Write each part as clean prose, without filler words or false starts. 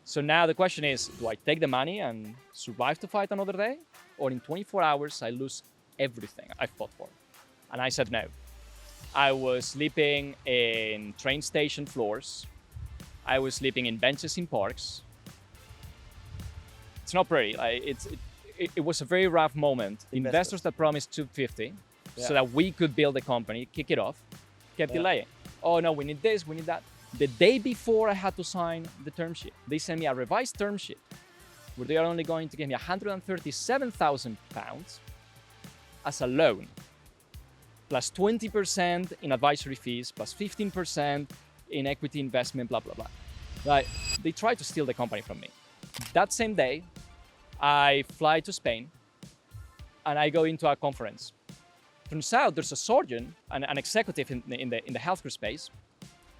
So now the question is, do I take the money and survive to fight another day? Or in 24 hours, I lose everything I fought for? And I said no. I was sleeping in train station floors. I was sleeping in benches in parks. It's not pretty. It was a very rough moment. Investors that promised 250 so that we could build the company, kick it off, kept delaying. Oh no, we need this, we need that. The day before I had to sign the term sheet, they sent me a revised term sheet where they are only going to give me £137,000 as a loan, plus 20% in advisory fees, plus 15% in equity investment, blah, blah, blah. Right? They tried to steal the company from me. That same day, I fly to Spain and I go into a conference. Turns out there's a surgeon, an executive in the healthcare space,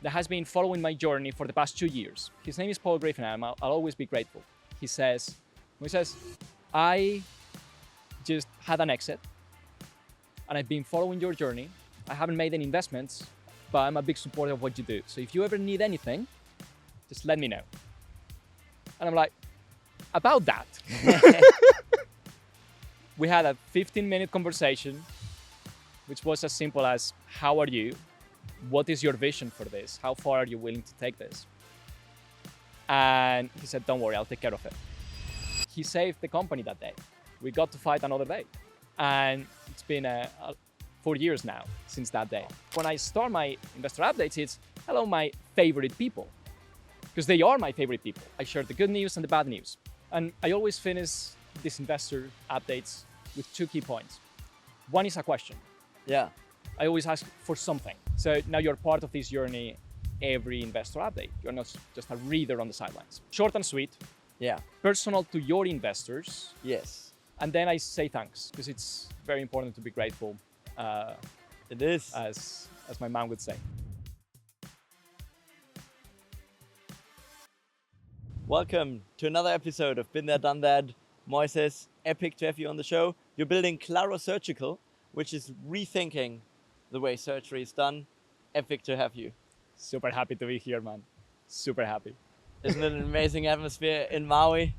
that has been following my journey for the past 2 years. His name is Paul Griffin, and I'll always be grateful. He says, I just had an exit, and I've been following your journey. I haven't made any investments, but I'm a big supporter of what you do. So if you ever need anything, just let me know. And I'm like, about that. We had a 15-minute conversation, which was as simple as, how are you? What is your vision for this? How far are you willing to take this? And he said, don't worry, I'll take care of it. He saved the company that day. We got to fight another day. And it's been 4 years now since that day. When I start my investor updates, it's, hello, my favorite people. Because they are my favorite people. I share the good news and the bad news. And I always finish these investor updates with 2 key points. One is a question. Yeah. I always ask for something. So now you're part of this journey every investor update. You're not just a reader on the sidelines. Short and sweet. Yeah. Personal to your investors. Yes. And then I say thanks, because it's very important to be grateful. It is. As my mom would say. Welcome to another episode of Been There, Done That. Moises, epic to have you on the show. You're building CLARO Surgical, which is rethinking the way surgery is done. Epic to have you. Super happy to be here, man. Super happy. Isn't it an amazing atmosphere in Maui?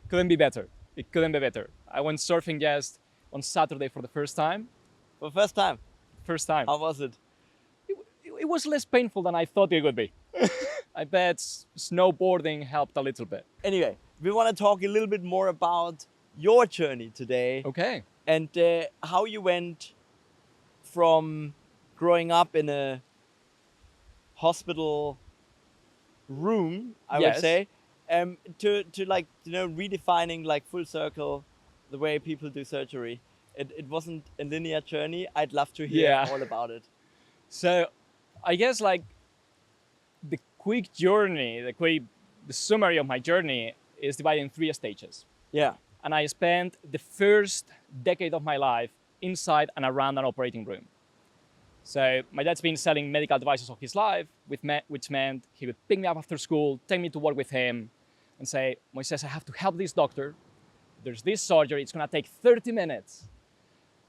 Couldn't be better. It couldn't be better. I went surfing just on Saturday for the first time. For the first time? First time. How was it? It was less painful than I thought it would be. I bet snowboarding helped a little bit. Anyway, we want to talk a little bit more about your journey today. Okay. And how you went from growing up in a hospital room, I would say, to like, redefining like full circle the way people do surgery. It wasn't a linear journey. I'd love to hear all about it. So I guess like the quick journey, the summary of my journey is divided in 3 stages. Yeah. And I spent the first decade of my life inside and around an operating room. So my dad's been selling medical devices all his life, which meant he would pick me up after school, take me to work with him, and say, Moises, I have to help this doctor. There's this surgery, it's gonna take 30 minutes.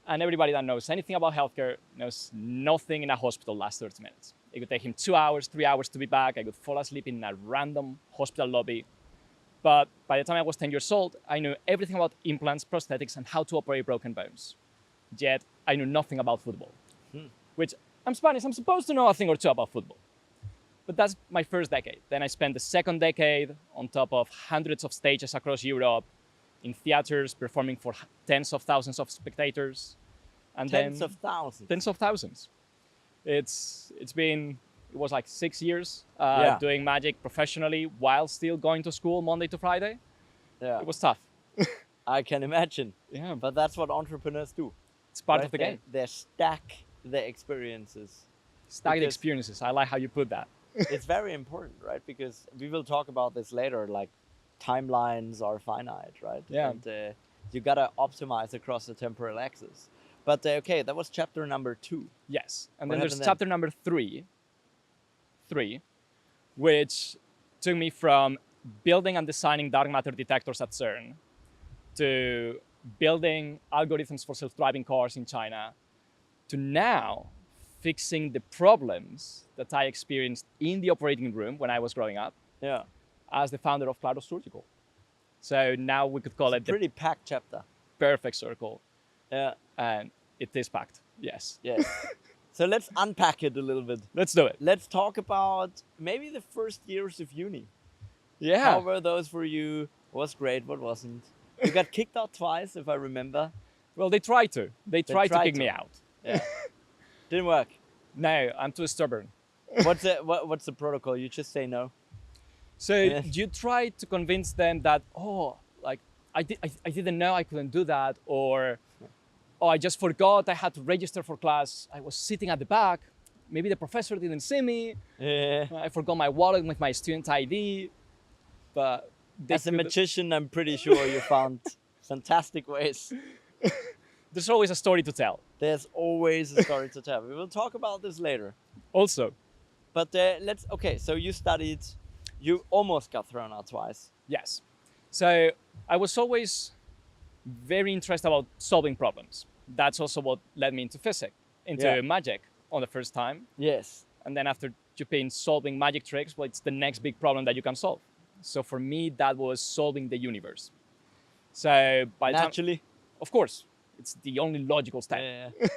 And everybody that knows anything about healthcare knows nothing in a hospital lasts 30 minutes. It could take him 2 hours, 3 hours to be back. I could fall asleep in a random hospital lobby. But by the time I was 10 years old, I knew everything about implants, prosthetics, and how to operate broken bones. Yet, I knew nothing about football. Which, I'm Spanish, I'm supposed to know a thing or two about football. But that's my first decade. Then I spent the second decade on top of hundreds of stages across Europe, in theaters, performing for tens of thousands of spectators. And Tens of thousands? Tens of thousands. It was like 6 years doing magic professionally while still going to school Monday to Friday. Yeah. It was tough. I can imagine. Yeah. But that's what entrepreneurs do. It's part of the game. They stack their experiences. Stack the experiences. I like how you put that. It's very important, right? Because we will talk about this later, like timelines are finite, right? Yeah. And you gotta optimize across the temporal axis. But okay, that was chapter number 2. Yes. And then there's chapter number 3, which took me from building and designing dark matter detectors at CERN to building algorithms for self-driving cars in China to now fixing the problems that I experienced in the operating room when I was growing up. Yeah. as the founder of CLARO Surgical. So now we could call it the pretty packed chapter. Perfect circle. Yeah. And it is packed, yes. Yes. So let's unpack it a little bit. Let's do it. Let's talk about maybe the first years of uni. Yeah. How were those for you? What was great? What wasn't? You got kicked out twice, if I remember. Well, they tried to. They tried to kick me out. Yeah. Didn't work. No, I'm too stubborn. What's the protocol? You just say no. So you try to convince them that, like I didn't know I couldn't do that, or I just forgot I had to register for class. I was sitting at the back. Maybe the professor didn't see me. Yeah. I forgot my wallet with my student ID. But as a magician, I'm pretty sure you found fantastic ways. There's always a story to tell. There's always a story to tell. We will talk about this later. Also. But so you studied, you almost got thrown out twice. Yes. So I was always very interested about solving problems. That's also what led me into physics, into magic on the first time. Yes. And then after you've been solving magic tricks, well, it's the next big problem that you can solve. So for me, that was solving the universe. So by the naturally, of course, it's the only logical step. Yeah.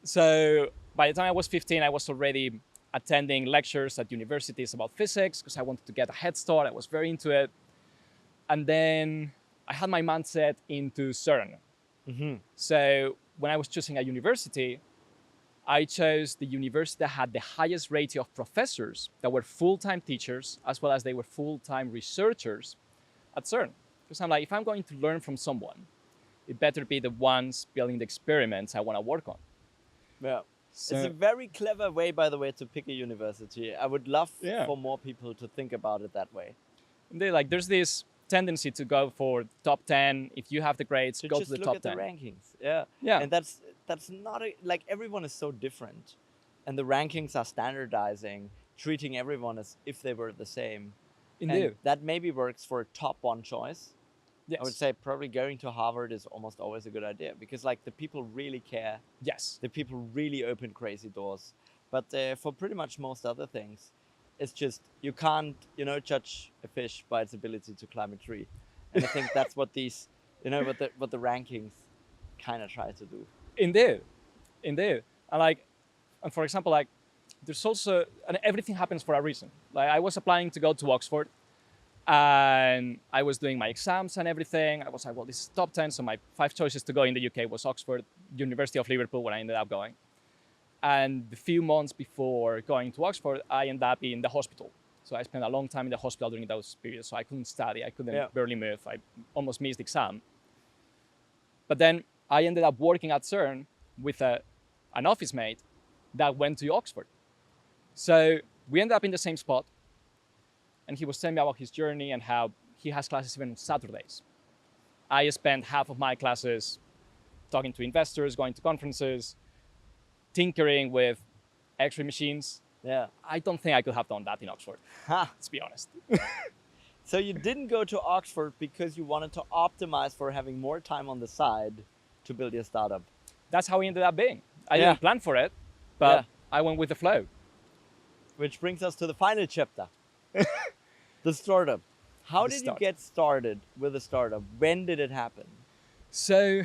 So by the time I was 15, I was already attending lectures at universities about physics because I wanted to get a head start. I was very into it. And then I had my mind set into CERN. Mm-hmm. So when I was choosing a university, I chose the university that had the highest ratio of professors that were full-time teachers, as well as they were full-time researchers at CERN. Because I'm like, if I'm going to learn from someone, it better be the ones building the experiments I want to work on. Yeah. So, it's a very clever way, by the way, to pick a university. I would love for more people to think about it that way. There's this tendency to go for top 10. If you have the grades, go to the top 10. Just look at the rankings. Yeah. And that's not like everyone is so different. And the rankings are standardizing, treating everyone as if they were the same. Indeed. And that maybe works for a top one choice. Yes. I would say probably going to Harvard is almost always a good idea because like the people really care. Yes. The people really open crazy doors. But for pretty much most other things, it's just you can't, judge a fish by its ability to climb a tree. And I think that's what these, what the rankings kind of try to do. Indeed. And for example, there's also, and everything happens for a reason. Like I was applying to go to Oxford. And I was doing my exams and everything. I was like, well, this is top 10. So my 5 choices to go in the UK was Oxford, University of Liverpool, where I ended up going. And the few months before going to Oxford, I ended up in the hospital. So I spent a long time in the hospital during those periods. So I couldn't study. I couldn't barely move. I almost missed the exam. But then I ended up working at CERN with an office mate that went to Oxford. So we ended up in the same spot. And he was telling me about his journey and how he has classes even on Saturdays. I spent half of my classes talking to investors, going to conferences, tinkering with X-ray machines. Yeah. I don't think I could have done that in Oxford, let's be honest. So you didn't go to Oxford because you wanted to optimize for having more time on the side to build your startup. That's how it ended up being. I didn't plan for it, but I went with the flow. Which brings us to the final chapter. The startup. How did you get started with a startup? When did it happen? So,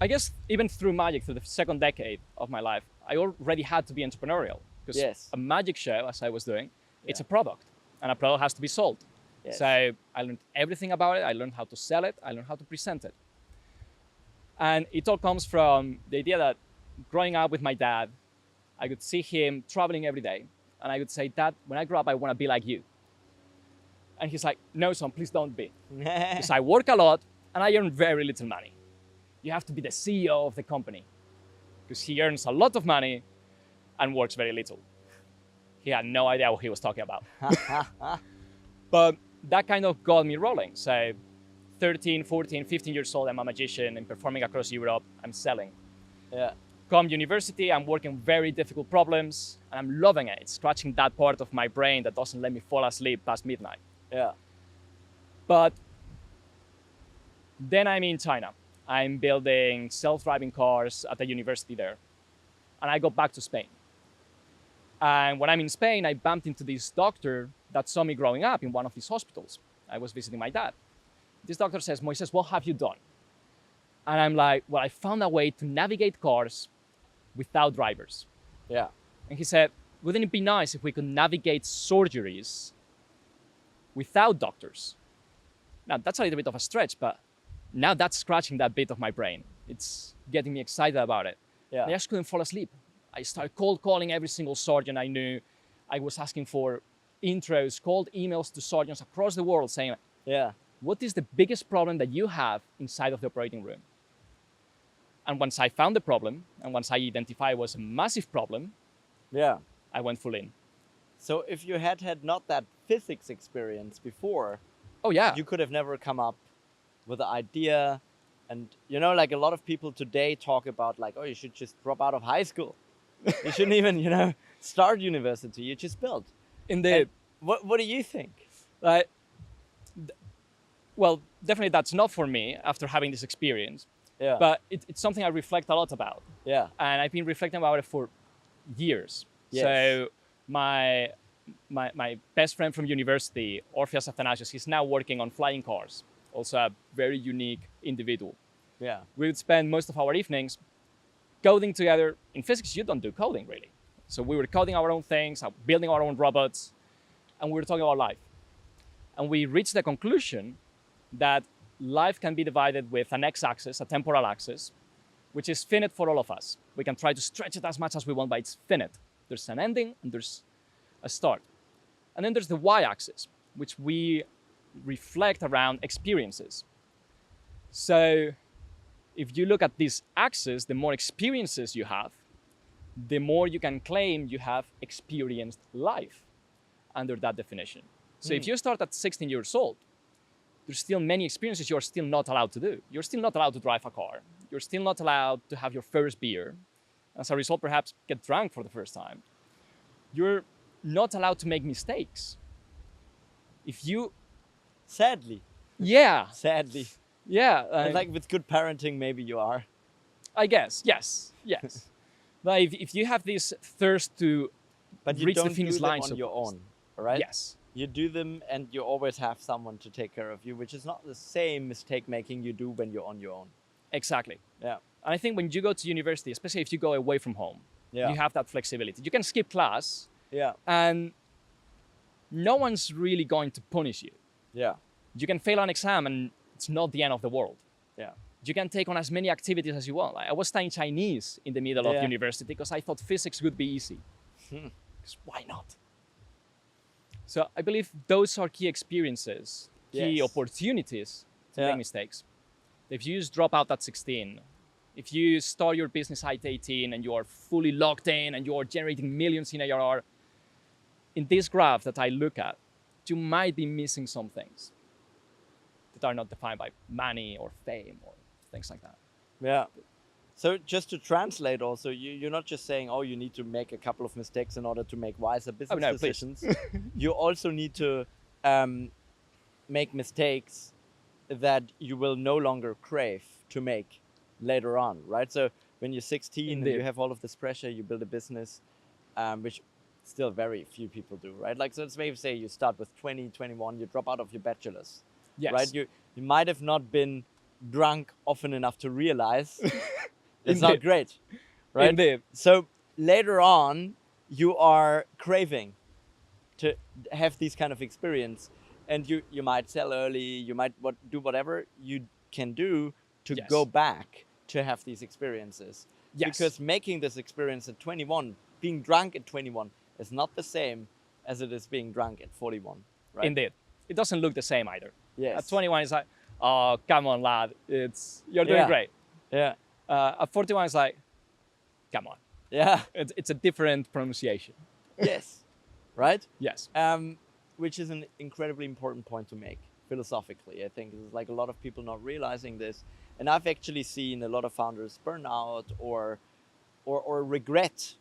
I guess even through magic, through the second decade of my life, I already had to be entrepreneurial. Because a magic show, as I was doing, it's a product. And a product has to be sold. Yes. So I learned everything about it. I learned how to sell it. I learned how to present it. And it all comes from the idea that growing up with my dad, I could see him traveling every day. And I would say, Dad, when I grow up, I want to be like you. And he's like, no, son, please don't be. Because I work a lot and I earn very little money. You have to be the CEO of the company. Because he earns a lot of money and works very little. He had no idea what he was talking about. But that kind of got me rolling. So 13, 14, 15 years old, I'm a magician and performing across Europe. I'm selling. Yeah. Come university, I'm working very difficult problems and I'm loving it. It's scratching that part of my brain that doesn't let me fall asleep past midnight. Yeah. But then I'm in China. I'm building self-driving cars at the university there. And I go back to Spain. And when I'm in Spain, I bumped into this doctor that saw me growing up in one of these hospitals. I was visiting my dad. This doctor says, Moises, what have you done? And I'm like, well, I found a way to navigate cars without drivers. Yeah. And he said, wouldn't it be nice if we could navigate surgeries without doctors? Now, that's a little bit of a stretch, but now that's scratching that bit of my brain. It's getting me excited about it. Yeah. I just couldn't fall asleep. I started cold calling every single surgeon I knew. I was asking for intros, cold emails to surgeons across the world saying, yeah, what is the biggest problem that you have inside of the operating room? And once I found the problem, and once I identified it was a massive problem, yeah, I went full in. So if you had not that physics experience before, oh yeah, you could have never come up with the idea. And you know, like a lot of people today talk about like, oh, you should just drop out of high school. You shouldn't even, you know, start university. You just build. Indeed. What do you think? Well, definitely that's not for me after having this experience. Yeah. But it's something I reflect a lot about. Yeah. And I've been reflecting about it for years. Yes. So my best friend from university, Orpheus Athanasius, he's now working on flying cars. Also a very unique individual. Yeah. We would spend most of our evenings coding together. In physics, you don't do coding really. So we were coding our own things, building our own robots, and we were talking about life. And we reached the conclusion that life can be divided with an x-axis, a temporal axis, which is finite for all of us. We can try to stretch it as much as we want, but it's finite. There's an ending and there's a start. And then there's the y-axis, which we reflect around experiences. So if you look at this axis, the more experiences you have, the more you can claim you have experienced life under that definition. So if you start at 16 years old, there's still many experiences you're still not allowed to do. You're still not allowed to drive a car. You're still not allowed to have your first beer. As a result, perhaps get drunk for the first time. You're not allowed to make mistakes. If you... Sadly. Yeah. Sadly. Yeah. And like with good parenting, maybe you are. I guess, yes. But if you have this thirst to reach the finish line on your own, right? Yes. You do them and you always have someone to take care of you, which is not the same mistake making you do when you're on your own. Exactly. Yeah. And I think when you go to university, especially if you go away from home, you have that flexibility. You can skip class. Yeah. And no one's really going to punish you. Yeah. You can fail an exam and it's not the end of the world. Yeah. You can take on as many activities as you want. I was studying Chinese in the middle of university because I thought physics would be easy. Because why not? So I believe those are key experiences, key opportunities to make mistakes. If you just drop out at 16, if you start your business at 18 and you are fully locked in and you are generating millions in ARR, in this graph that I look at, you might be missing some things that are not defined by money or fame or things like that. Yeah. So just to translate also, you're not just saying, oh, you need to make a couple of mistakes in order to make wiser business decisions. You also need to make mistakes that you will no longer crave to make later on, right? So when you're 16 and you have all of this pressure, you build a business, which still very few people do, right? Like, so let's maybe say you start with 20, 21, you drop out of your bachelor's, right? You might have not been drunk often enough to realize it's not great, right? Indeed. So later on, you are craving to have these kind of experience, and you might sell early, you might do whatever you can do to go back to have these experiences. Because making this experience at 21, being drunk at 21 is not the same as it is being drunk at 41, right? Indeed. It doesn't look the same either. Yes. At 21, it's like, oh, come on, lad. You're doing great. Yeah. At 41, it's like, come on. Yeah. It's a different pronunciation. Yes. Right? Yes. Which is an incredibly important point to make philosophically. I think there's like a lot of people not realizing this. And I've actually seen a lot of founders burn out or regret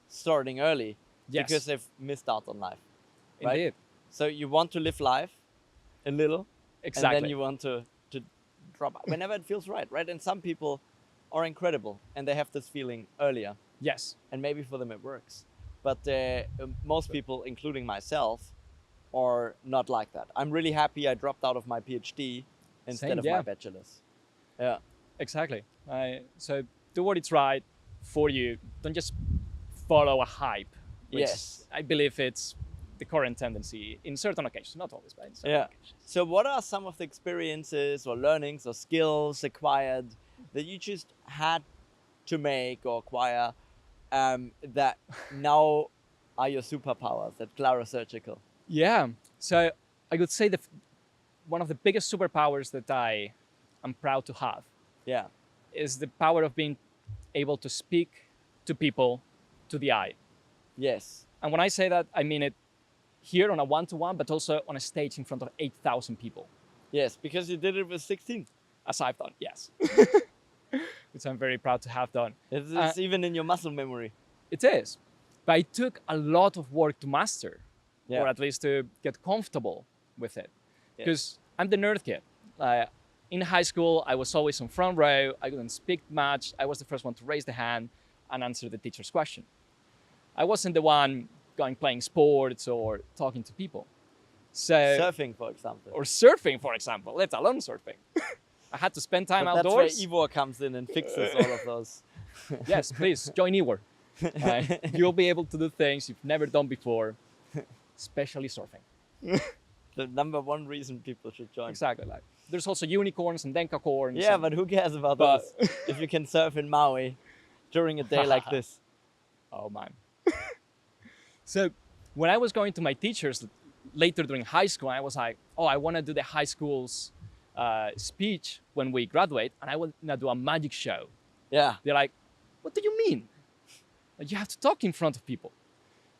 starting early because they've missed out on life. Right? Indeed. So you want to live life a little, exactly, and then you want to drop out whenever it feels right? And some people are incredible and they have this feeling earlier. Yes. And maybe for them it works. But most people, including myself, or not like that. I'm really happy I dropped out of my PhD instead Same, of yeah. my bachelor's. Yeah. Exactly. So do what is right for you. Don't just follow a hype, which Yes. I believe it's the current tendency in certain occasions, not always, but in certain occasions. So what are some of the experiences or learnings or skills acquired that you just had to make or acquire that now are your superpowers at CLARO Surgical? Yeah. So I would say one of the biggest superpowers that I am proud to have Yeah. is the power of being able to speak to people to the eye. Yes. And when I say that, I mean it here on a one-to-one, but also on a stage in front of 8,000 people. Yes, because you did it with 16. As I've done, yes. Which I'm very proud to have done. It's even in your muscle memory. It is. But it took a lot of work to master, Yeah. or at least to get comfortable with it. Yeah. Because I'm the nerd kid. In high school, I was always on front row. I couldn't speak much. I was the first one to raise the hand and answer the teacher's question. I wasn't the one going playing sports or talking to people. So Surfing, for example. or surfing, for example, let alone surfing. I had to spend time But outdoors. that's where Ivor comes in and fixes all of those. Yes, please join Ewar. You'll be able to do things you've never done before, especially surfing. The number one reason people should join. Exactly. Like there's also unicorns and denkacorns. Yeah, and, but who cares about but- those if you can surf in Maui during a day like this? Oh man. So when I was going to my teachers later during high school, I was like, oh, I want to do the high school's speech when we graduate, and I want to do a magic show. Yeah. They're like, what do you mean? Like, you have to talk in front of people.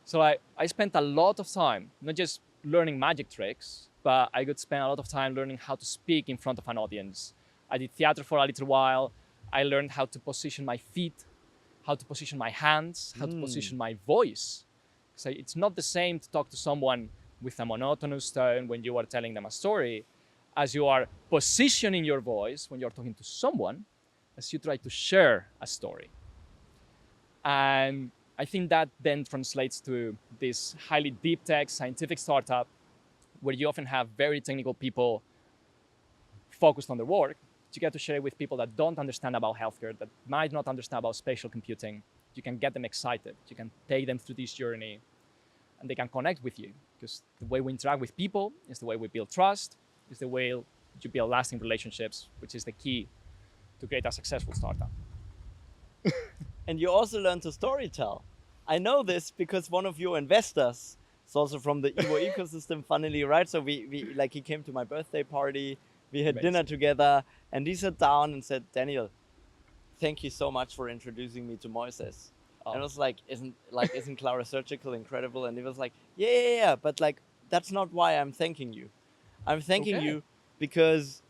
So I spent a lot of time, not just learning magic tricks, but I could spend a lot of time learning how to speak in front of an audience. I did theater for a little while. I learned how to position my feet, how to position my hands, how to position my voice. So it's not the same to talk to someone with a monotonous tone when you are telling them a story, as you are positioning your voice when you're talking to someone, as you try to share a story. And I think that then translates to this highly deep tech scientific startup where you often have very technical people focused on their work. You get to share it with people that don't understand about healthcare, that might not understand about spatial computing. You can get them excited. You can take them through this journey and they can connect with you, because the way we interact with people is the way we build trust, is the way you build lasting relationships, which is the key to create a successful startup. And you also learn to storytell. I know this because one of your investors is also from the Evo ecosystem, funnily, right? So we like, he came to my birthday party, we had dinner together, and he sat down and said, Daniel, thank you so much for introducing me to Moises. And I was like, isn't CLARO Surgical incredible? And he was like, yeah, but like, that's not why I'm thanking you. I'm thanking you because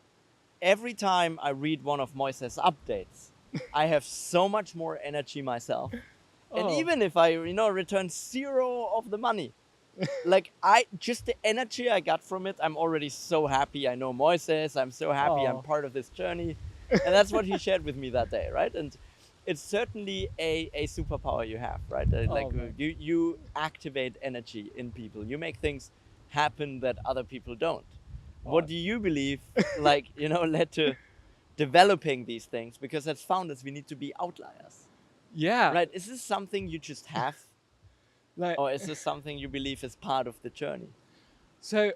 every time I read one of Moises' updates, I have so much more energy myself. And even if I, return zero of the money, like just the energy I got from it, I'm already so happy. I know Moises, I'm so happy I'm part of this journey. And that's what he shared with me that day, right? And it's certainly a superpower you have, right? You activate energy in people. You make things happen that other people don't. What do you believe, led to developing these things? Because as founders, we need to be outliers. Yeah. Right? Is this something you just have? Or is this something you believe is part of the journey? So,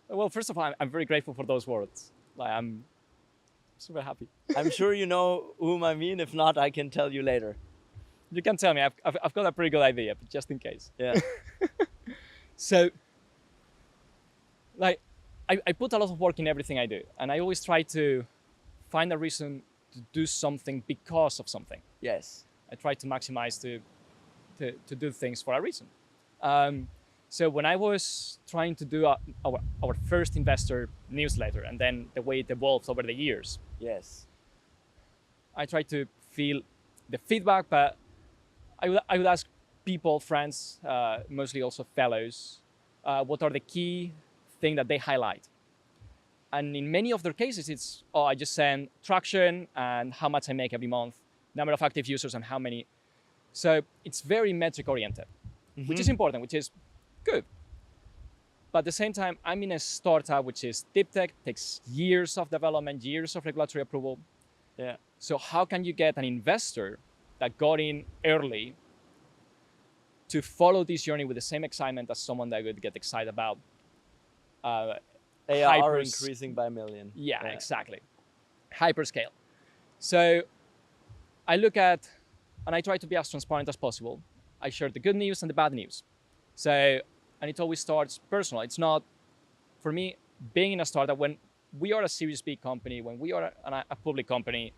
well, first of all, I'm very grateful for those words. I'm super happy. I'm sure you know whom I mean. If not, I can tell you later. You can tell me. I've got a pretty good idea, but just in case. Yeah. So, I put a lot of work in everything I do, and I always try to find a reason to do something because of something. Yes. I try to maximize to do things for a reason. So when I was trying to do our first investor newsletter, and then the way it evolves over the years, yes, I tried to feel the feedback, but I would ask people, friends, mostly also fellows, what are the key things that they highlight. And in many of their cases, it's, I just send traction and how much I make every month, number of active users and how many. So it's very metric oriented, which is important, which is good. But at the same time, I'm in a startup which is deep tech, takes years of development, years of regulatory approval. Yeah. So how can you get an investor that got in early to follow this journey with the same excitement as someone that would get excited about ARR increasing by a million. Yeah, exactly. Hyperscale. So I look at, and I try to be as transparent as possible. I share the good news and the bad news. So, and it always starts personal. It's not, for me, being in a startup, when we are a Series B company, when we are a public company,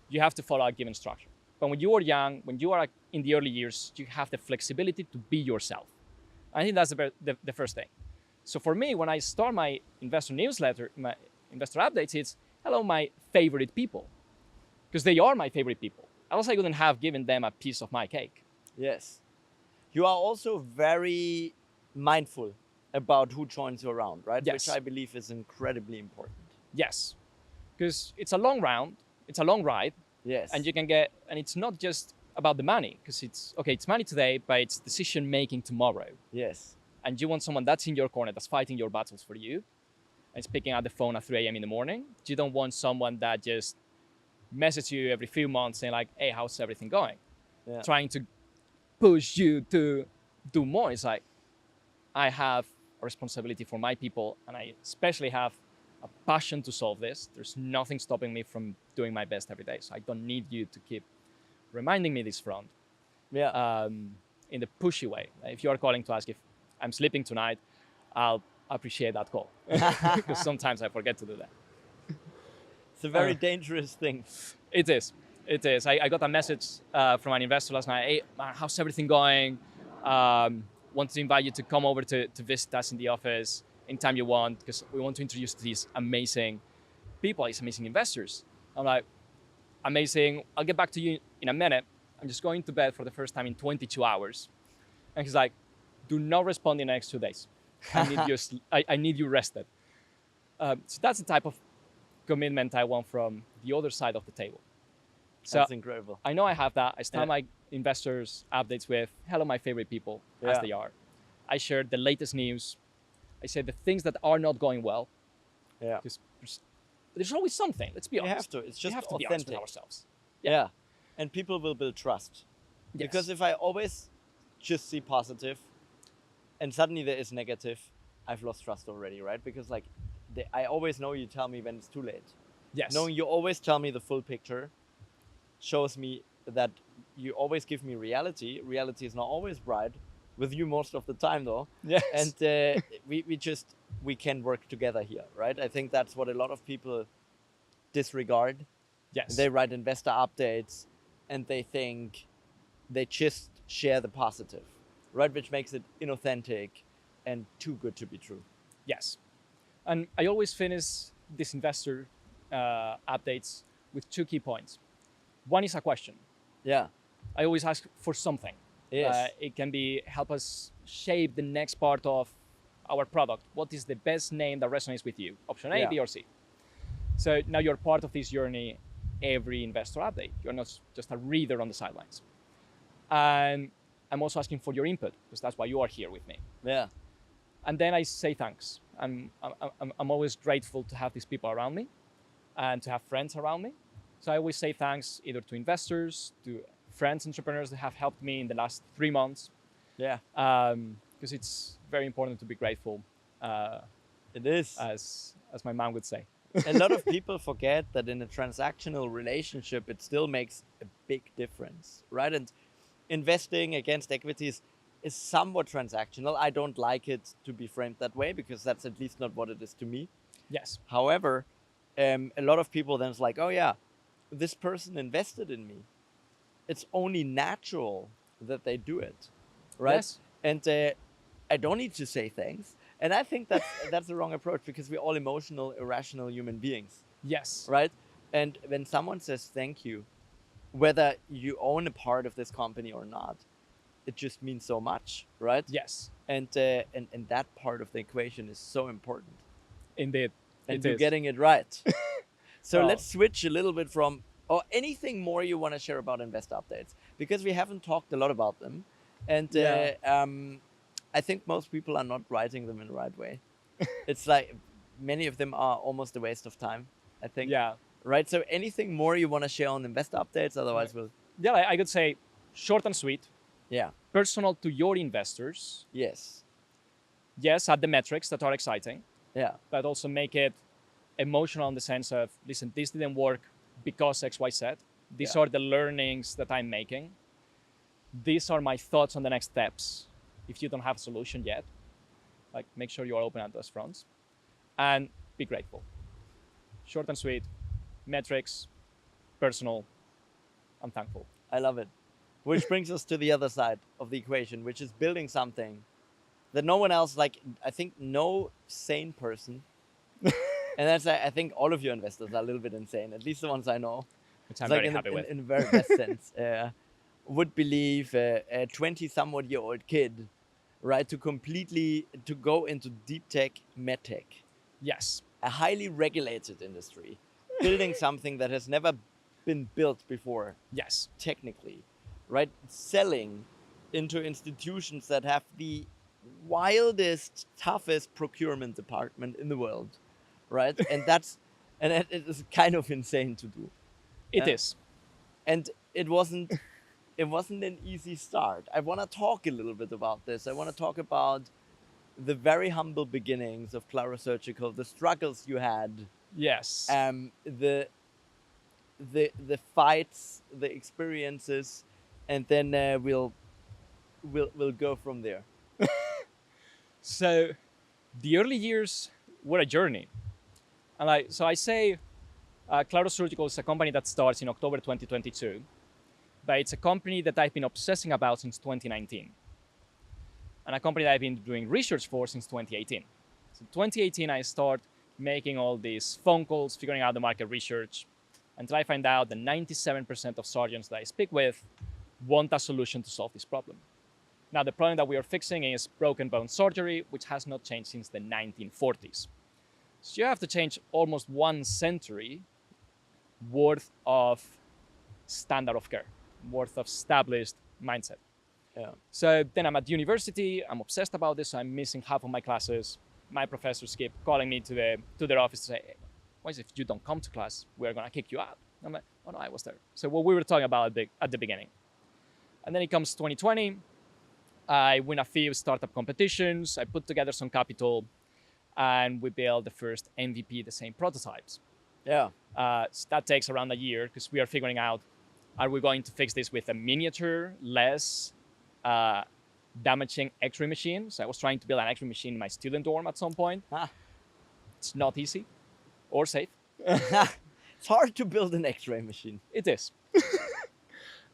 you have to follow a given structure. But when you are young, when you are in the early years, you have the flexibility to be yourself. I think that's the first thing. So for me, when I start my investor newsletter, my investor updates, it's, hello, my favorite people. Because they are my favorite people. Else I wouldn't have given them a piece of my cake. Yes. You are also very mindful about who joins you around, right? Yes. Which I believe is incredibly important. Yes. Because it's a long round, it's a long ride. Yes. And you can get, and it's not just about the money, because it's, okay, it's money today, but it's decision making tomorrow. Yes. And you want someone that's in your corner, that's fighting your battles for you, and is picking up the phone at 3 a.m. in the morning. You don't want someone that just messages you every few months saying like, hey, how's everything going? Yeah. Trying to push you to do more. It's like, I have a responsibility for my people, and I especially have a passion to solve this. There's nothing stopping me from doing my best every day. So I don't need you to keep reminding me this front. Yeah. In the pushy way. If you are calling to ask if I'm sleeping tonight, I'll appreciate that call. Because sometimes I forget to do that. It's a very dangerous thing. It is. It is. I got a message from an investor last night. Hey, man, how's everything going? Want to invite you to come over to visit us in the office anytime you want, because we want to introduce these amazing people, these amazing investors. I'm like, amazing. I'll get back to you in a minute. I'm just going to bed for the first time in 22 hours. And he's like, do not respond in the next 2 days. I need you rested. So that's the type of commitment I want from the other side of the table. So that's incredible. I know I have that. I start my investors updates with, hello, my favorite people, as they are. I share the latest news. I say the things that are not going well. Yeah. Because there's always something. Let's be honest. You have to. It's just we have to authentic. be honest with ourselves. Yeah. And people will build trust. Yes. Because if I always just see positive and suddenly there is negative, I've lost trust already, right? Because like I always know you tell me when it's too late. Yes. Knowing you always tell me the full picture shows me that you always give me reality. Reality is not always bright. With you most of the time though. Yes. And we can work together here, right? I think that's what a lot of people disregard. Yes. They write investor updates and they think they just share the positive, right? Which makes it inauthentic and too good to be true. Yes. And I always finish these investor updates with 2 key points. One is a question. Yeah. I always ask for something. Yes. It can be help us shape the next part of our product. What is the best name that resonates with you? Option A, B, or C. So now you're part of this journey every investor update. You're not just a reader on the sidelines. And I'm also asking for your input, because that's why you are here with me. Yeah. And then I say thanks. I'm always grateful to have these people around me and to have friends around me. So I always say thanks either to investors, to friends, entrepreneurs that have helped me in the last 3 months. Yeah. Because it's very important to be grateful. It is. As my mom would say. A lot of people forget that in a transactional relationship, it still makes a big difference, right? And investing against equities is somewhat transactional. I don't like it to be framed that way because that's at least not what it is to me. Yes. However, a lot of people then it's like, oh yeah, this person invested in me. It's only natural that they do it, right? Yes. And I don't need to say thanks. And I think that's the wrong approach because we're all emotional, irrational human beings. Yes. Right? And when someone says thank you, whether you own a part of this company or not, it just means so much, right? Yes. And that part of the equation is so important. Indeed. And you're getting it right. So Oh. let's switch a little bit from, or anything more you want to share about investor updates, because we haven't talked a lot about them. And I think most people are not writing them in the right way. It's like many of them are almost a waste of time, I think. Yeah. Right. So anything more you want to share on investor updates? Otherwise, we'll. Yeah, I could say short and sweet. Yeah. Personal to your investors. Yes. Yes, add the metrics that are exciting. Yeah. But also make it emotional in the sense of, listen, this didn't work because X, Y, Z. These are the learnings that I'm making. These are my thoughts on the next steps. If you don't have a solution yet, like make sure you're open at those fronts, and be grateful. Short and sweet, metrics, personal, I'm thankful. I love it. Which brings us to the other side of the equation, which is building something that no one else, like I think no sane person, and that's I think all of your investors are a little bit insane, at least the ones I know. Which I'm like very happy with. In the very best sense, would believe a 20-somewhat-year-old kid, right, to go into deep tech, med tech. Yes. A highly regulated industry, building something that has never been built before. Yes. Technically, right? Selling into institutions that have the wildest, toughest procurement department in the world, right? and it is kind of insane to do. It is. And it wasn't an easy start. I want to talk a little bit about this. I want to talk about the very humble beginnings of CLARO Surgical, the struggles you had. Yes. The fights, the experiences, and then we'll go from there. So the early years were a journey. And I say CLARO Surgical is a company that starts in October 2022, but it's a company that I've been obsessing about since 2019. And a company that I've been doing research for since 2018. So 2018, I start making all these phone calls, figuring out the market research, until I find out that 97% of surgeons that I speak with want a solution to solve this problem. Now, the problem that we are fixing is broken bone surgery, which has not changed since the 1940s. So you have to change almost 1 century worth of standard of care, worth of established mindset. Yeah. So then I'm at university, I'm obsessed about this, I'm missing half of my classes. My professors keep calling me to their office to say, hey, Moises, if you don't come to class, we're gonna kick you out. I'm like, oh no, I was there. So what we were talking about at the beginning. And then it comes 2020, I win a few startup competitions, I put together some capital, and we build the first MVP, the same prototypes. Yeah. So that takes around a year because we are figuring out, are we going to fix this with a miniature, less damaging X-ray machine? So I was trying to build an X-ray machine in my student dorm at some point. It's not easy or safe. It's hard to build an X-ray machine. It is.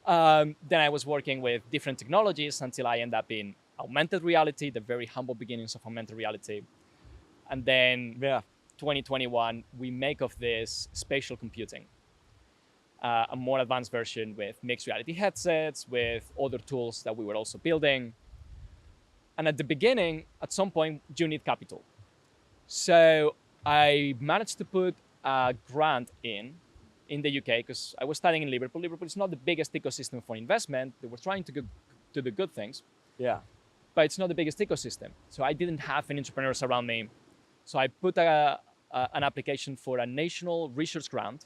Then I was working with different technologies until I end up in augmented reality, the very humble beginnings of augmented reality. And then 2021, we make of this spatial computing, a more advanced version with mixed reality headsets, with other tools that we were also building. And at the beginning, at some point, you need capital. So I managed to put a grant in the UK because I was studying in Liverpool. Liverpool is not the biggest ecosystem for investment. They were trying to do the good things. Yeah. But it's not the biggest ecosystem. So I didn't have any entrepreneurs around me. So I put an application for a national research grant,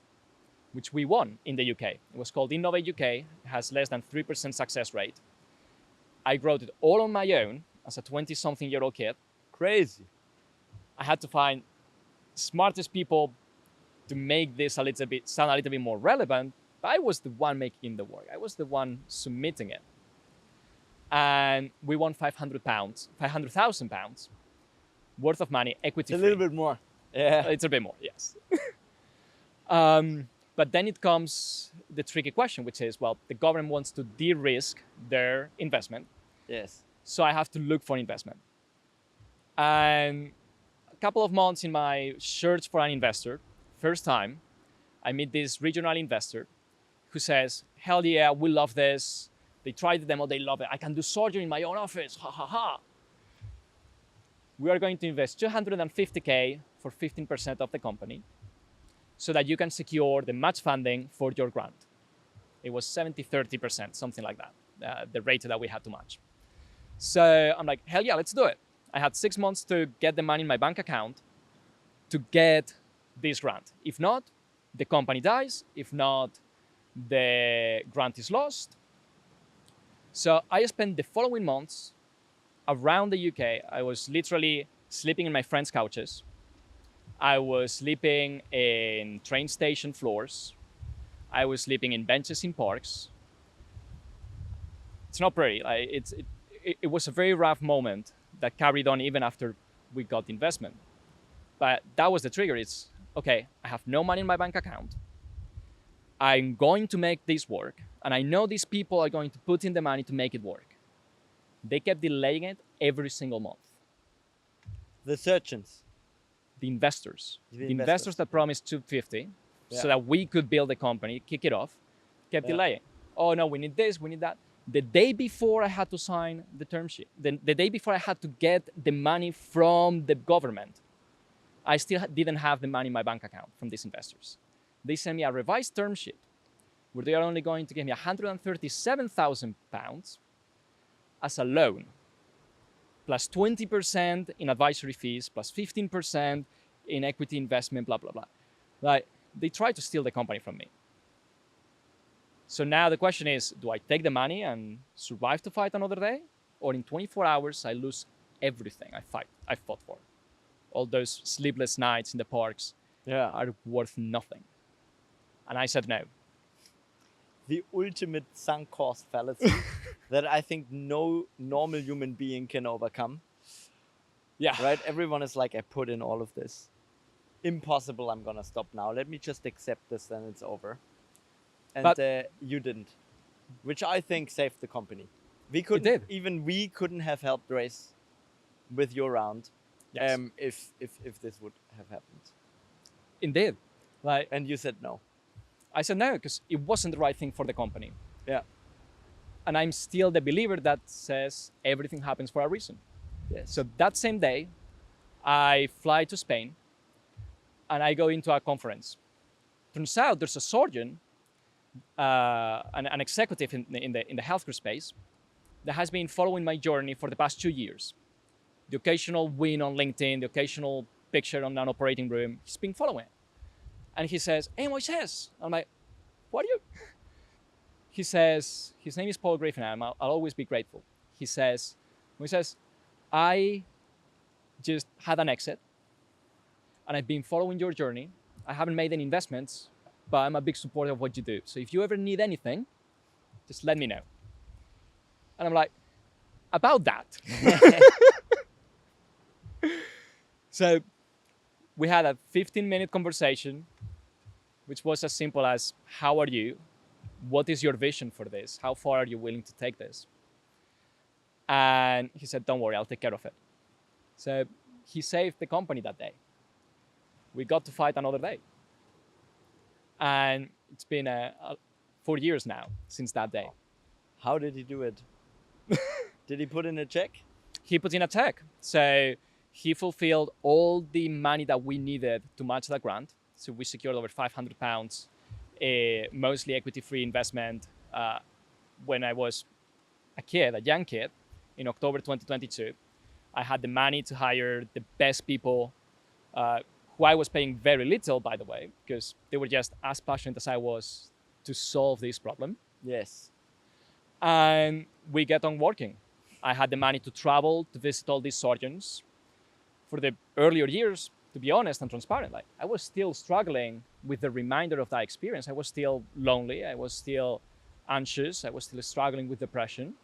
which we won in the UK. It was called Innovate UK. It has less than 3% success rate. I wrote it all on my own as a 20-something-year-old kid. Crazy. I had to find smartest people to make this sound a little bit more relevant. But I was the one making the work. I was the one submitting it. And we won £500,000 worth of money, equity free. A little bit more. Yeah. A little bit more, yes. But then it comes the tricky question, which is, well, the government wants to de-risk their investment. Yes. So I have to look for investment. And a couple of months in my search for an investor, first time, I meet this regional investor who says, hell yeah, we love this. They tried the demo, they love it. I can do surgery in my own office, ha ha ha. We are going to invest $250K for 15% of the company so that you can secure the match funding for your grant. It was 70-30%, something like that, the rate that we had to match. So I'm like, hell yeah, let's do it. I had 6 months to get the money in my bank account to get this grant. If not, the company dies. If not, the grant is lost. So I spent the following months around the UK. I was literally sleeping in my friends' couches. I was sleeping in train station floors. I was sleeping in benches in parks. It's not pretty. It was a very rough moment that carried on even after we got the investment. But that was the trigger. It's, okay, I have no money in my bank account. I'm going to make this work. And I know these people are going to put in the money to make it work. They kept delaying it every single month. The surgeons. The investors. The investors that promised 250 so that we could build the company, kick it off, kept delaying. Oh no, we need this, we need that. The day before I had to sign the term sheet, the day before I had to get the money from the government, I still didn't have the money in my bank account from these investors. They sent me a revised term sheet where they are only going to give me £137,000 as a loan, plus 20% in advisory fees, plus 15% in equity investment, blah, blah, blah. Like, they tried to steal the company from me. So now the question is, do I take the money and survive to fight another day? Or in 24 hours, I lose everything I fought for. All those sleepless nights in the parks are worth nothing. And I said no. The ultimate sunk cost fallacy that I think no normal human being can overcome. Yeah. Right? Everyone is like, I put in all of this. Impossible, I'm gonna stop now. Let me just accept this, then it's over. And you didn't. Which I think saved the company. We couldn't have helped raise with your round if this would have happened. Indeed. And you said no. I said no, because it wasn't the right thing for the company. Yeah. And I'm still the believer that says everything happens for a reason. Yes. So that same day, I fly to Spain and I go into a conference. Turns out there's a surgeon, an executive in the healthcare space that has been following my journey for the past 2 years. The occasional win on LinkedIn, the occasional picture on an operating room, he's been following it. And he says, hey, Moises. I'm like, what are you? He says, his name is Paul Griffin. I'll always be grateful. He says, Moises, I just had an exit and I've been following your journey. I haven't made any investments, but I'm a big supporter of what you do. So if you ever need anything, just let me know. And I'm like, about that. So we had a 15-minute conversation, which was as simple as, how are you? What is your vision for this? How far are you willing to take this? And he said, don't worry, I'll take care of it. So he saved the company that day. We got to fight another day. And it's been 4 years now since that day. How did he do it? Did he put in a check? He put in a check. So he fulfilled all the money that we needed to match that grant. So we secured over £500, mostly equity-free investment when I was a young kid, in October 2022. I had the money to hire the best people, who I was paying very little, by the way, because they were just as passionate as I was to solve this problem. Yes. And we get on working. I had the money to travel, to visit all these surgeons. For the earlier years, to be honest and transparent, I was still struggling with the reminder of that experience. I was still lonely. I was still anxious. I was still struggling with depression.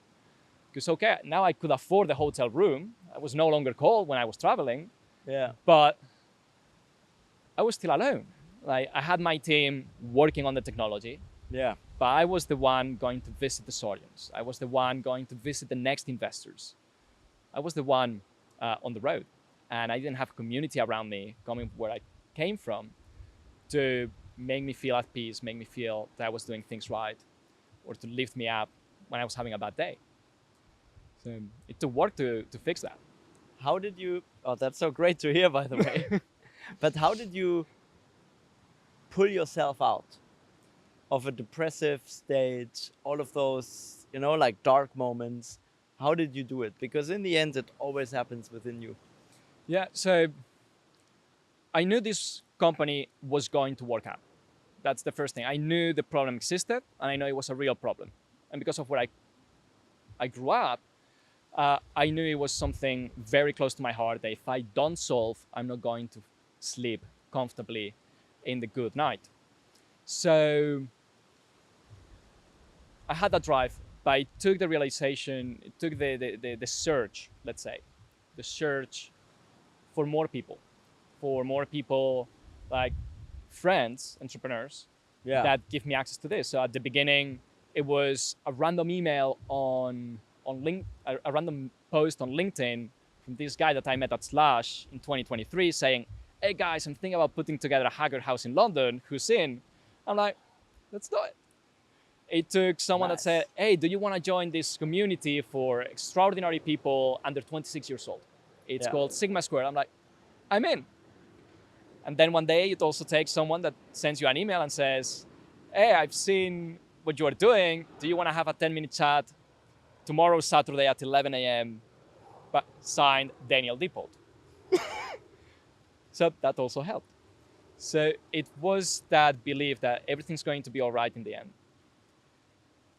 Because, okay, now I could afford the hotel room. I was no longer cold when I was traveling. Yeah. But I was still alone. I had my team working on the technology. Yeah. But I was the one going to visit the surgeons. I was the one going to visit the next investors. I was the one on the road. And I didn't have a community around me coming where I came from to make me feel at peace, make me feel that I was doing things right, or to lift me up when I was having a bad day. So it took work to fix that. How did you, that's so great to hear, by the way. But how did you pull yourself out of a depressive state, all of those, like dark moments? How did you do it? Because in the end, it always happens within you. Yeah, so I knew this company was going to work out. That's the first thing. I knew the problem existed, and I know it was a real problem. And because of where I grew up, I knew it was something very close to my heart that if I don't solve, I'm not going to sleep comfortably in the good night. So I had that drive, but I took the realization, it took the search, let's say, the search for more people like friends, entrepreneurs, that give me access to this. So at the beginning, it was a random email on a random post on LinkedIn from this guy that I met at Slash in 2023 saying, hey guys, I'm thinking about putting together a hacker house in London, who's in? I'm like, let's do it. It took someone that said, hey, do you want to join this community for extraordinary people under 26 years old? It's called Sigma Square. I'm like, I'm in. And then one day it also takes someone that sends you an email and says, hey, I've seen what you are doing. Do you want to have a 10-minute chat tomorrow, Saturday at 11 a.m., but signed Daniel Dippold. So that also helped. So it was that belief that everything's going to be all right in the end.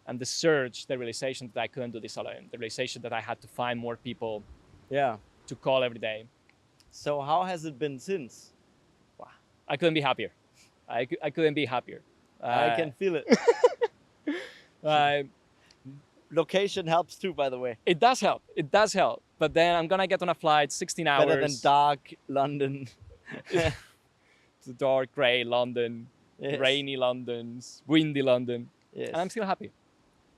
And the surge, the realization that I couldn't do this alone, the realization that I had to find more people to call every day. So how has it been since? Wow. I couldn't be happier. I couldn't be happier. I can feel it. Location helps too, by the way. It does help. It does help. But then I'm going to get on a flight 16 hours. Better than dark London. To dark, grey London, rainy London, windy London. Yes. And I'm still happy.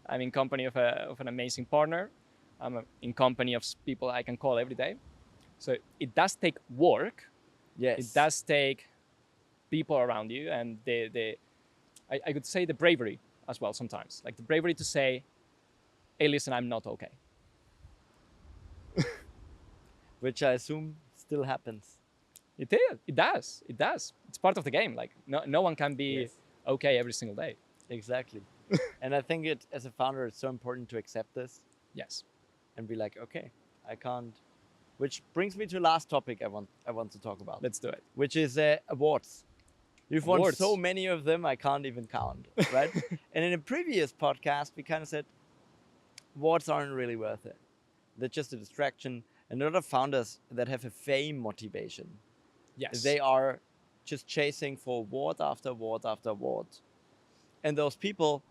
I'm in company of an amazing partner. I'm in company of people I can call every day. So it does take work. Yes. It does take people around you, and I could say the bravery as well sometimes. Like the bravery to say, hey, listen, I'm not okay. Which I assume still happens. It is. It does. It does. It's part of the game. Like no one can be okay every single day. Exactly. And I think as a founder, it's so important to accept this. Yes. And be like, okay, I can't. Which brings me to the last topic I want to talk about. Let's do it. Which is awards. You've won so many of them, I can't even count, right? And in a previous podcast, we kind of said, awards aren't really worth it. They're just a distraction. And a lot of founders that have a fame motivation, they are just chasing for award after award after award. And those people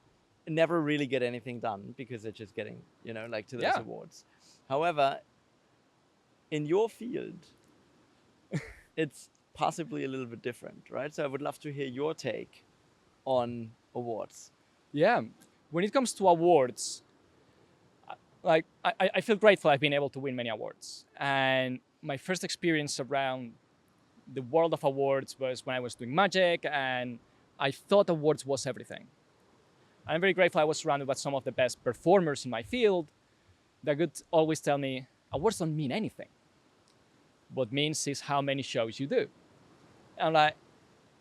never really get anything done because they're just getting, to those awards. However, in your field, it's possibly a little bit different, right? So I would love to hear your take on awards. Yeah. When it comes to awards, like I feel grateful I've been able to win many awards. And my first experience around the world of awards was when I was doing magic, and I thought awards was everything. I'm very grateful I was surrounded by some of the best performers in my field that could always tell me, awards don't mean anything. What means is how many shows you do. And I'm like,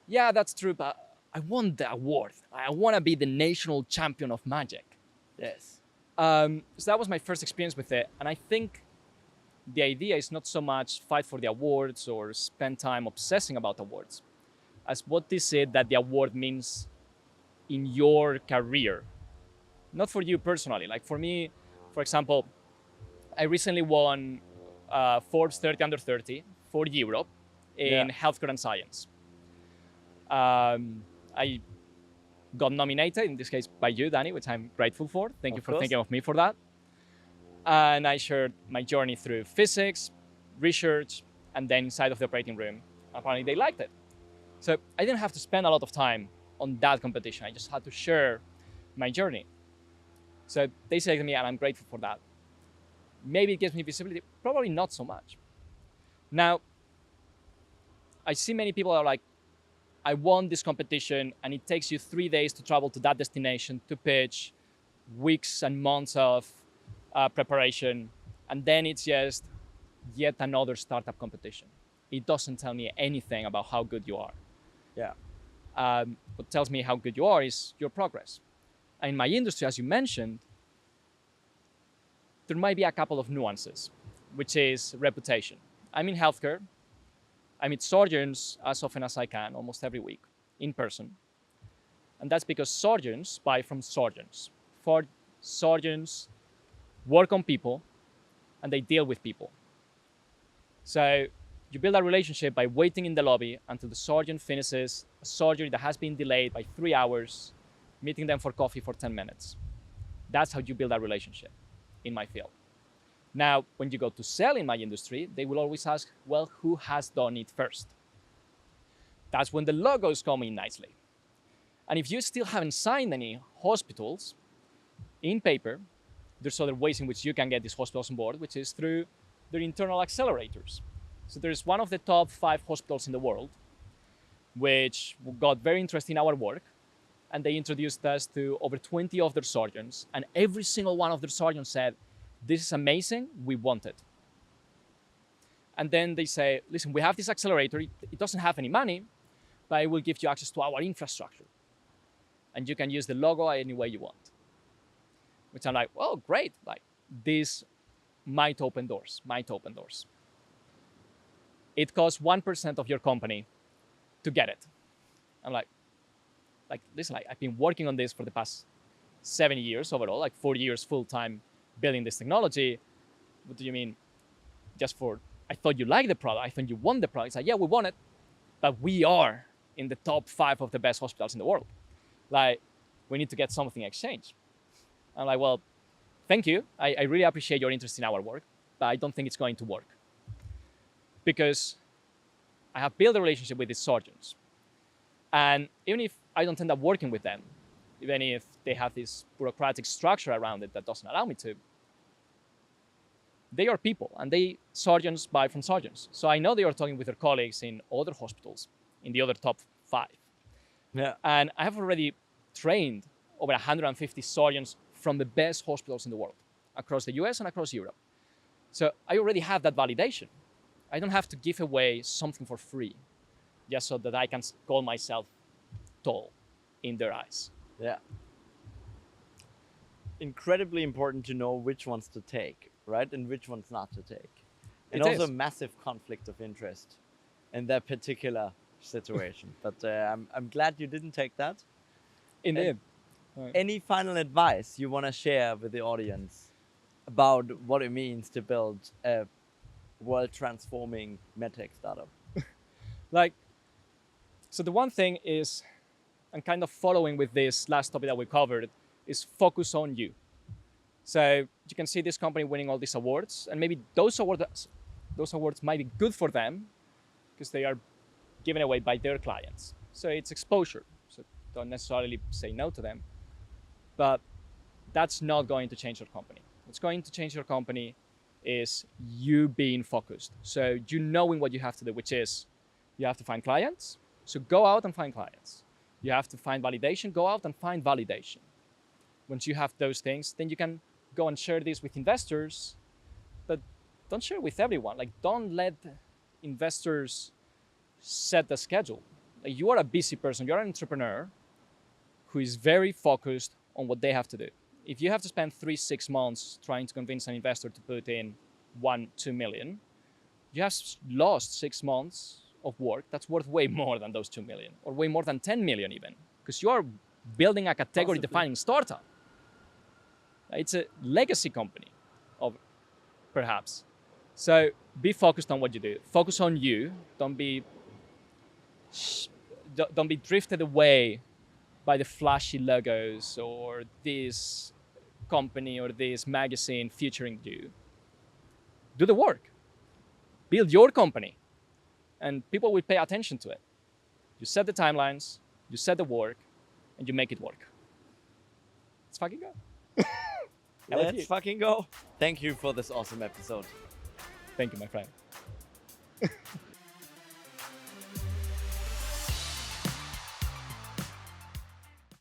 yeah, that's true, but I want the award. I want to be the national champion of magic. Yes. So that was my first experience with it. And I think the idea is not so much fight for the awards or spend time obsessing about awards, as what is it that the award means in your career, not for you personally. Like for me, for example, I recently won Forbes 30 under 30 for Europe in healthcare and science. I got nominated, in this case by you, Danny, which I'm grateful for. Thank you for thinking of me for that. And I shared my journey through physics, research, and then inside of the operating room. Apparently they liked it. So I didn't have to spend a lot of time on that competition. I just had to share my journey. So they selected me, and I'm grateful for that. Maybe it gives me visibility, probably not so much. Now, I see many people are like, I won this competition, and it takes you 3 days to travel to that destination to pitch, weeks and months of preparation, and then it's just yet another startup competition. It doesn't tell me anything about how good you are. Yeah. What tells me how good you are is your progress. And in my industry, as you mentioned, there might be a couple of nuances, which is reputation. I'm in healthcare. I meet surgeons as often as I can, almost every week, in person. And that's because surgeons buy from surgeons. For surgeons work on people and they deal with people. So you build a relationship by waiting in the lobby until the surgeon finishes a surgery that has been delayed by 3 hours, meeting them for coffee for 10 minutes. That's how you build a relationship in my field. Now, when you go to sell in my industry, they will always ask, well, who has done it first? That's when the logos come in nicely. And if you still haven't signed any hospitals in paper, there's other ways in which you can get these hospitals on board, which is through their internal accelerators. So there's one of the top 5 hospitals in the world, which got very interested in our work, and they introduced us to over 20 of their surgeons, and every single one of their surgeons said, this is amazing, we want it. And then they say, listen, we have this accelerator, it doesn't have any money, but it will give you access to our infrastructure. And you can use the logo any way you want. Which I'm like, well, great, like this might open doors. It costs 1% of your company to get it. I'm like, listen, I've been working on this for the past 7 years overall, like 4 years full-time building this technology. What do you mean? I thought you liked the product. I thought you want the product. It's like, yeah, we want it, but we are in the top 5 of the best hospitals in the world. Like, we need to get something exchanged. I'm like, well, thank you. I really appreciate your interest in our work, but I don't think it's going to work. Because I have built a relationship with these surgeons. And even if I don't end up working with them, even if they have this bureaucratic structure around it that doesn't allow me to, they are people, and surgeons buy from surgeons. So I know they are talking with their colleagues in other hospitals, in the other top 5. Yeah. And I have already trained over 150 surgeons from the best hospitals in the world, across the US and across Europe. So I already have that validation. I don't have to give away something for free just so that I can call myself tall in their eyes. Yeah. Incredibly important to know which ones to take, right? And which ones not to take. And also massive conflict of interest in that particular situation. But I'm glad you didn't take that. Indeed. Any final advice you want to share with the audience about what it means to build a world-transforming medtech startup? So the one thing is, and kind of following with this last topic that we covered, is focus on you. So you can see this company winning all these awards, and maybe those awards might be good for them because they are given away by their clients. So it's exposure. So don't necessarily say no to them. But that's not going to change your company. What's going to change your company is you being focused. So you knowing what you have to do, which is you have to find clients. So go out and find clients. You have to find validation. Go out and find validation. Once you have those things, then you can go and share this with investors, but don't share it with everyone. Like, don't let investors set the schedule. Like, you are a busy person. You're an entrepreneur who is very focused on what they have to do. If you have to spend 3-6 months trying to convince an investor to put in 1-2 million, you have lost 6 months of work that's worth way more than those 2 million, or way more than 10 million even, because you are building a category-defining startup. It's a legacy company, perhaps. So be focused on what you do. Focus on you. Don't be drifted away by the flashy logos or this company or this magazine featuring you. Do the work. Build your company, and people will pay attention to it. You set the timelines, you set the work, and you make it work. Let's fucking go. Let's fucking go. Thank you for this awesome episode. Thank you, my friend.